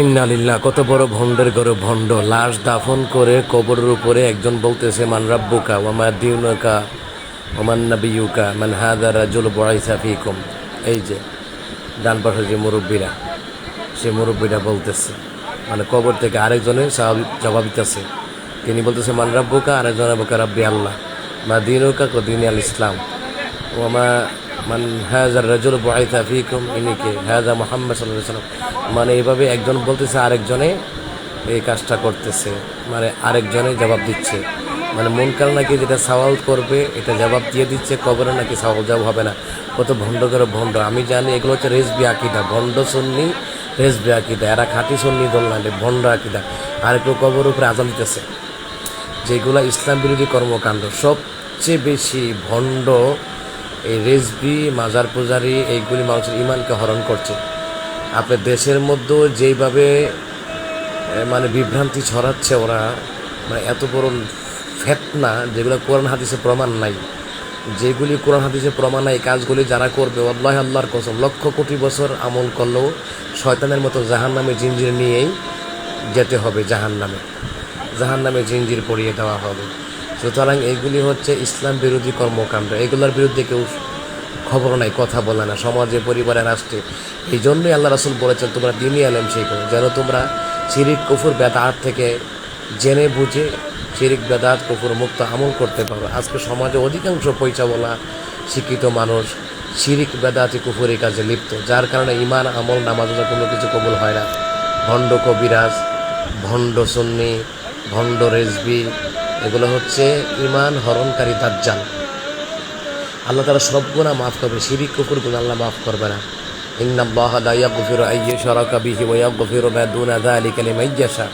ইন্নালিল্লাহ, কত বড় ভণ্ডের ঘরে ভণ্ড। লাশ দাফন করে কবরের উপরে একজন বলতেছে মান রাব্বুকা ওয়া দিনুকা ওয়া মান নাবিয়ুকা মান হাযা রাজুল বুইসা ফীকুম। এই যে ডান পাশে যে মুরব্বীরা, সে মুরব্বীরা বলতেছে, মানে কবর থেকে আরেকজনের জবাব দিতেছে। তিনি বলতেছে মান রাব্বুকা, আরেকজনের বুকা রাব্বি আল্লাহ, মা দিনুকা কো দিন আল ইসলাম, ওমা মান হাযা রাজুল বুইসা ফীকুম, ইনিকে হাযা মুহাম্মদ সাল্লাল্লাহু আলাইহি ওয়াসাল্লাম। মানে এইভাবে একজন বলতেছে, আরেকজনে এই কাজটা করতেছে, মানে আরেকজনে জবাব দিচ্ছে। মানে মন কাল নাকি যেটা সওয়াল করবে এটা জবাব দিয়ে দিচ্ছে, কবরে নাকি সওয়াল জবাব হবে না। কত ভণ্ড করে ভণ্ড। আমি জানি এগুলো হচ্ছে রেজবি আকিদা, ভণ্ড সুন্নি রেজবি আকিদা। এরা খাঁটি সুন্নি দল না, ভণ্ড আকিদা। আর একটু কবর উপরে আজান দিতেছে, যেগুলো ইসলাম বিরোধী কর্মকাণ্ড। সবচেয়ে বেশি ভণ্ড এই রেজবি, মাজার পূজারি, এইগুলি মানুষের ইমানকে হরণ করছে। আপনার দেশের মধ্যেও যেইভাবে মানে বিভ্রান্তি ছড়াচ্ছে ওরা, মানে এত বড় ফেতনা, যেগুলো কোরআন হাদিসে প্রমাণ নাই, যেগুলি কোরআন হাদিসে প্রমাণ নাই, কাজগুলি যারা করবে আল্লাহ আল্লাহর কসম লক্ষ কোটি বছর আমল করলেও শয়তানের মতো জাহান্নামে জিঞ্জির নিয়েই যেতে হবে। জাহান্নামে জিঞ্জির পরিয়ে দেওয়া হবে। সুতরাং এইগুলি হচ্ছে ইসলাম বিরোধী কর্মকাণ্ড। এগুলোর বিরুদ্ধে কেউ খবর নাই, কথা বলে না, সমাজে, পরিবারে, রাষ্ট্রে। এই জন্যই আল্লাহ রাসূল বলেছেন তোমরা দ্বীনি ইলম শিখো, যেন তোমরা শিরিক, কুফর, বেদাত থেকে জেনে বুঝে শিরিক, বেদাত, কুফর মুক্ত আমল করতে পারো। আজকে সমাজে অধিকাংশ পয়সাওয়ালা শিক্ষিত মানুষ শিরিক, বেদাতি, কুফরি কাজে লিপ্ত, যার কারণে ইমান, আমল, নামাজ কোনো কিছু কবুল হয় না। ভণ্ড কবিরাজ, ভণ্ড সুন্নি, ভণ্ড রেজবি, এগুলো হচ্ছে ইমান হরণকারী দাজ্জাল। আল্লাহ তাআলা সব গুনাহ মাফ করবে, শিরিক, কুফর গুনাহ আল্লাহ মাফ করবে না। ইন্নাল্লাহা লা ইয়াগফিরু আন ইউশরাকা বিহি ওয়া ইয়াগফিরু মা দুনা যালিকা লিমান ইয়াশা।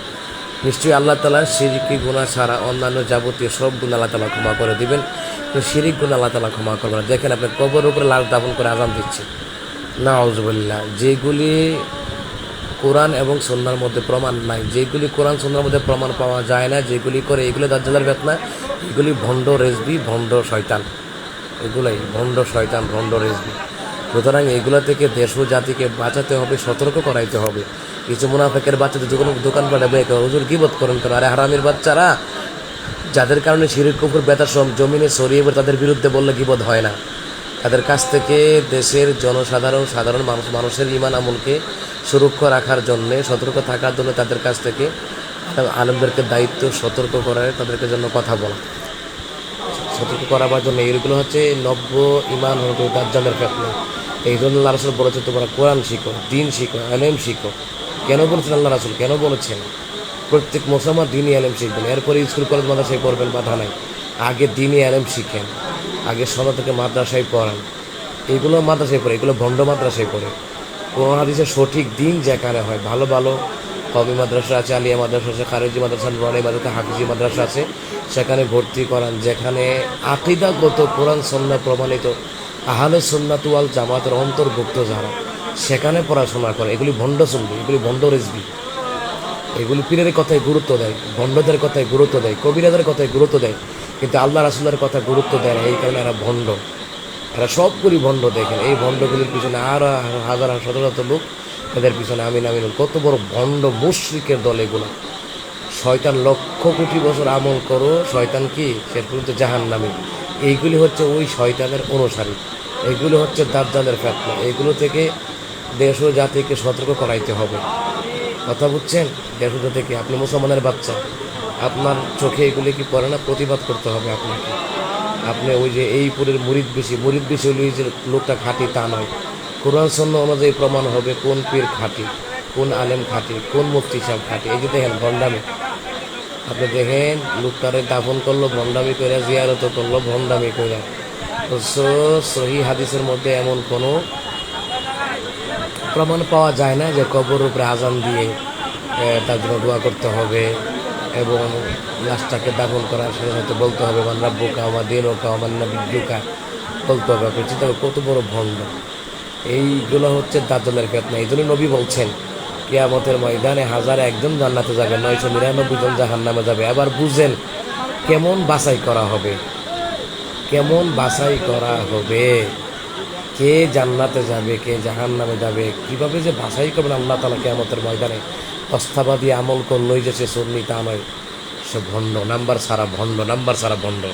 নিশ্চয়ই আল্লাহ তাআলা শিরকি গুনাহ ছাড়া অন্যান্য যাবতীয় সব গুনাহ আল্লাহ তাআলা ক্ষমা করে দিবেন, কিন্তু শিরিক গুনাহ আল্লাহ তাআলা ক্ষমা করবে না। দেখেন আপনি কবরের উপরে লাশ দাফন করে আযান দিচ্ছে, নাউযুবিল্লাহ। যেগুলি কোরআন এবং সুন্নাহর মধ্যে প্রমাণ নাই, যেগুলি কোরআন সুন্নাহর মধ্যে প্রমাণ পাওয়া যায় না, যেগুলি করে, এগুলি দাজ্জালের ফিতনা, এগুলি ভণ্ড রেজবি, ভণ্ড শয়তান, এগুলাই ভণ্ড শয়তান, ভণ্ড রেজবি। সুতরাং এগুলো থেকে দেশ ও জাতিকে বাঁচাতে হবে, সতর্ক করাইতে হবে। কিছু মুনাফিকের বাচ্চাদের দোকানপাটে বের হুজুর গীবত করেন কেন? আরে হারামির বাচ্চারা, যাদের কারণে শিরক, কুফর, বেদাত জমিনে ছড়িয়ে পড়ে, তাদের বিরুদ্ধে বললে গীবত হয় না। তাদের কাছ থেকে দেশের সাধারণ মানুষের ইমান আমলকে সুরক্ষা রাখার জন্যে, সতর্ক থাকার জন্য তাদের কাছ থেকে আলেমদেরকে দায়িত্ব, সতর্ক করার, তাদেরকে জন্য কথা বলা, সতর্ক করাবার জন্য। এইগুলো হচ্ছে নব্য ইমান হলো দাজ্জালের ফিতনা। এই জন্য আল্লাহ রাসূল বলেছেন তোমরা কোরআন শিখো, দিন শিখো, ইলম শিখো। কেন বলেছেন আল্লাহ রাসূল? কেন বলেছেন? প্রত্যেক মুসলমান দিনই ইলম শিখবেন, এরপরে স্কুল, কলেজ, মাদ্রাসায় পড়বেন, বাধা নাই। আগে দিনই ইলম শিখেন, আগে সন্ধ্যা থেকে মাদ্রাসায় পড়ান। এইগুলো মাদ্রাসায় পড়ে, এগুলো ভণ্ড মাদ্রাসায় পড়ে। কোরআন হাদিসের সঠিক দিন যেখানে হয়, ভালো ভালো কওমি মাদ্রাসা আছে, আলিয়া মাদ্রাসা আছে, খারেজি মাদ্রাসা, নুরানি মাদ্রাসা, হাফিজি মাদ্রাসা আছে, সেখানে ভর্তি করান। যেখানে আকীদাগত কোরআন সুন্নাহ প্রমাণিত আহলে সুন্নাত ওয়াল জামাতের অন্তর্ভুক্ত যারা, সেখানে পড়াশোনা করে। এগুলি ভণ্ড সুন্নি, এগুলি ভণ্ড রেজবি। এগুলি পীরের কথায় গুরুত্ব দেয়, ভণ্ডদের কথায় গুরুত্ব দেয়, কবিরাদের কথায় গুরুত্ব দেয়, কিন্তু আল্লাহ রাসূলের কথা গুরুত্ব দেয় না। এই কারণে এরা ভণ্ড, এরা সবগুলি ভণ্ড। দেখেন এই ভণ্ডগুলির পিছনে আর হাজার শত শত লোক, এদের পিছনে আমিন আমিন। কত বড় ভণ্ড মুশরিকের দল এগুলো। শয়তান লক্ষ কোটি বছর আমল করো, শয়তান কি শেষ পর্যন্ত জাহান্নামী। এইগুলি হচ্ছে ওই শয়তানের অনুসারী, এগুলো হচ্ছে দাজ্জালের ফিতনা। এগুলো থেকে দেশ ও জাতিকে সতর্ক করাইতে হবে। কথা বুঝছেন? দেশ ও জাতিকে, আপনি মুসলমানের বাচ্চা, আপনার চোখে এগুলি কি পড়ে না? প্রতিবাদ করতে হবে আপনাকে। আপনি ওই যে এই পুরের মুরিদ বেশি হলে যে লোকটা খাঁটি তা নয়। কোরআন সুন্নাহ অনুযায়ী প্রমাণ হবে কোন পীর খাঁটি, কোন আলেম খাঁটি, কোন মুফতি সাহেব খাঁটি। এই যে দেখেন ভণ্ডামি, আপনি দেখেন লোকটারে দাফন করলো ভণ্ডামি করে, জিয়ারত করলো ভণ্ডামি করে। সহিহ হাদিসের মধ্যে এমন কোনো প্রমাণ পাওয়া যায় না যে কবর উপরে আজান দিয়ে তার জন্য দোয়া করতে হবে এবং লাশটাকে দাফন করার সাথে সাথে বলতে হবে মান রাব্বুকা ওয়া দিনুকা ওয়া মান নাবিয়্যুকা বলতে হবে। আপনি চিন্তা কত বড় ভণ্ড। এইগুলো হচ্ছে দাজ্জালের ফিতনা। এই জন্য নবী বলছেন কিয়ামতের ময়দানে 1001 জান্নাতে যাবে, 999 জন জাহান্নামে যাবে। আবার বুঝেন কেমন বাছাই করা হবে, কেমন বাছাই করা হবে। কে জান্নাতে যাবে কে জাহান্নামে যাবে কীভাবে যে বাছাই করবেন আল্লাহ তাআলা কিয়ামতের ময়দানে অস্থাবাদী আমল করলই যে সে সুন্নি তা নয়, সে ভণ্ড, নাম্বার সারা ভণ্ড।